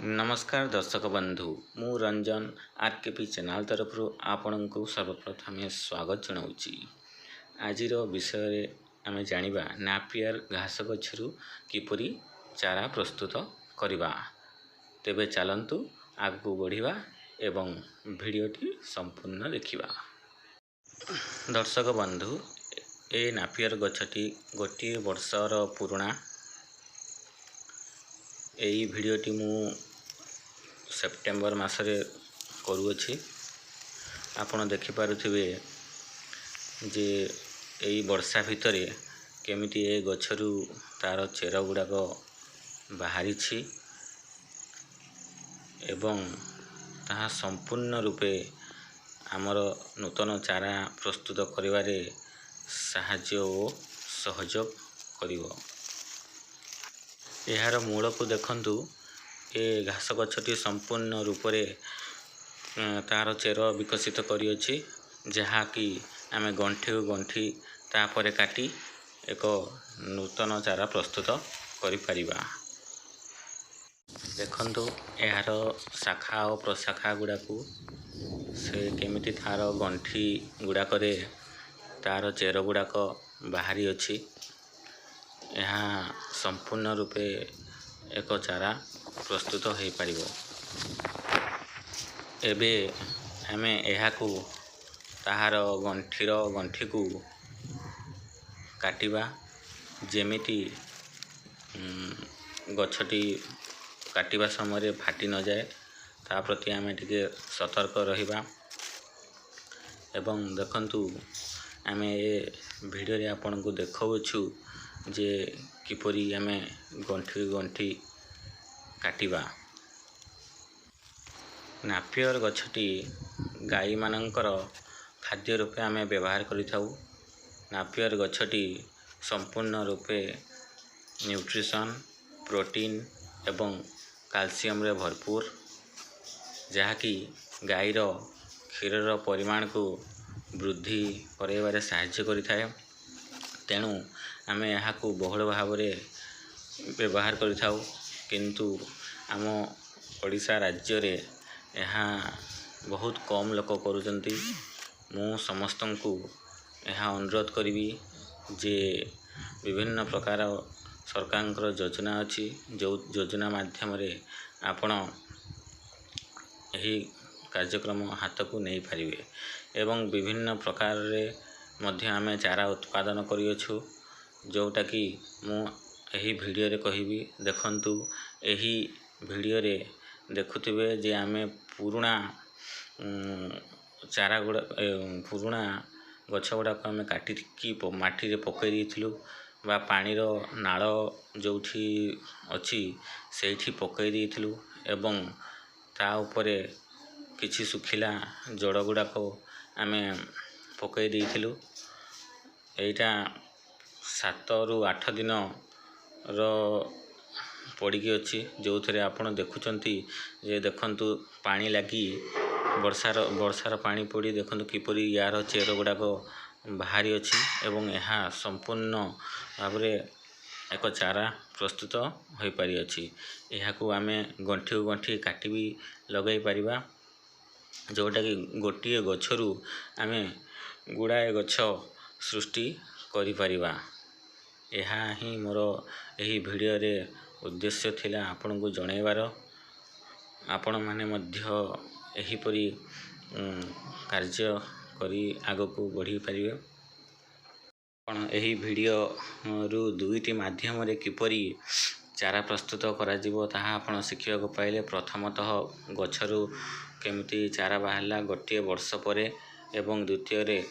नमस्कार दर्शक बंधु मु रंजन आरकेपी चैनल तरफ आपण को सर्वप्रथमे स्वागत जनाऊँगी। आज विषय आम जाना नापियर घास गच्छरू किपरि चारा प्रस्तुत करवा। तेबे चलतु आगू बढ़िया एवं भिडटी संपूर्ण देखिबा। दर्शक बंधु ए नापियर गछटी गोटे वर्षर पुराणा। यही भिडटी मु सेप्टेम्बर मासरे करुअछि। आपण देखि पारुथिबे जे एई वर्षा भितरे केमिति ए गछरू तार चेर गुड़ाक बाहरी एवं ताहा संपूर्ण रूपे आमर नूतन चारा प्रस्तुत करिवारे साहाय्य और सहयोग करिवो। यार मूल को देखंतु ए घास गछटी संपूर्ण रूप से तार चेर विकसित करियोछि, जहा कि आमे गंठी गंठी तापरे काटी एक नूतन चारा प्रस्तुत करि परिबा। देखंतु यार शाखा और प्रशाखा गुड़ाकू से केमिति तार गंठी गुड़ाक तार चेर गुड़ाक बाहरी अछि। यहाँ संपूर्ण रूपे एक चारा प्रस्तुत हो पारिबो। एबे आमे एहाकू ताहार गंठी को काटिबा, जेमिति गछटी काटिबा समय फाटी न जाए ता प्रति आमे टिके सतर्क रहिबा। एवं देखंतु आमे ए वीडियो रे आपन को देखाउछु जे किपरि आमे गंठी गंठी काटिबा। नापियर गछटी गाई मानकर खाद्य रूपे आमे व्यवहार करिथाउ। नापियर गछटी संपूर्ण रूपे न्यूट्रिशन, प्रोटीन एवं कैल्शियम रे भरपूर, जहाँकि गाईर क्षीरर परिमाण को वृद्धि कराइबारे साहाय्य करिथाए। तेणु आमे यहाकू बहुल भाव व्यवहार करिथाउ। किंतु आम ओडिशा राज्य रे यहाँ बहुत कम लोक करुचंती। मु समस्त को यहाँ अनुरोध करी जे विभिन्न प्रकार सरकार योजना अच्छी, जो योजना माध्यम रे आपण यही कार्यक्रम हाथ को नहीं पारिबे। एवं विभिन्न प्रकार रे मध्य आमे चारा उत्पादन करियोछु, जोटा कि मु यही वीडियो रे कहिबी। देखंतु यही वीडियो रे देखुथिबे जे आमे पुराणा चारा गुड़ा पुराणा गछ गुड़ा को आमे काटिकी माटी रे पकई देइथिलु, बा पानी रो नाळ जोठी अछि सेठी पकई देइथिलु एवं ता उपरे किछि सुखिला जड़ गुड़ा को आमे पकई देइथिलु। एटा 7 रु 8 दिन रो पड़ी अच्छी, जो थे आपड़ देखुंत जे देखंतु पानी लगी वर्षार पानी पड़ी देखंतु किपरि यार चेर गुड़ाक बाहरी अच्छी एवं यह संपूर्ण भाव एक चारा प्रस्तुत हो पारि अछि। यहाकू आमे गंठी गंठी काटी भी लगे पारिबा, जोटा कि गोटे गछरू आमे गुड़ाए गछ सृष्टि करि परिबा। यह ही मोर यही वीडियो रे उद्देश्य थिला आपन को जणैबार। आपण माने मध्य एहीपरि कार्य करी आगो को बढ़ी पारिबे। आपण एही वीडियो रु दुईटी माध्यम रे किपरि चारा प्रस्तुत करा जिवो ताहा आपण शिखिया को पाइले। प्रथमतः गछरू केमिति चारा बाहरला गोटे वर्ष परे, एवं द्वितीय रे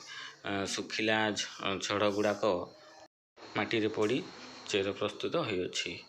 सुखिला झड़ गुड़ाक माटी रे पड़ी चेर प्रस्तुत होई अछि।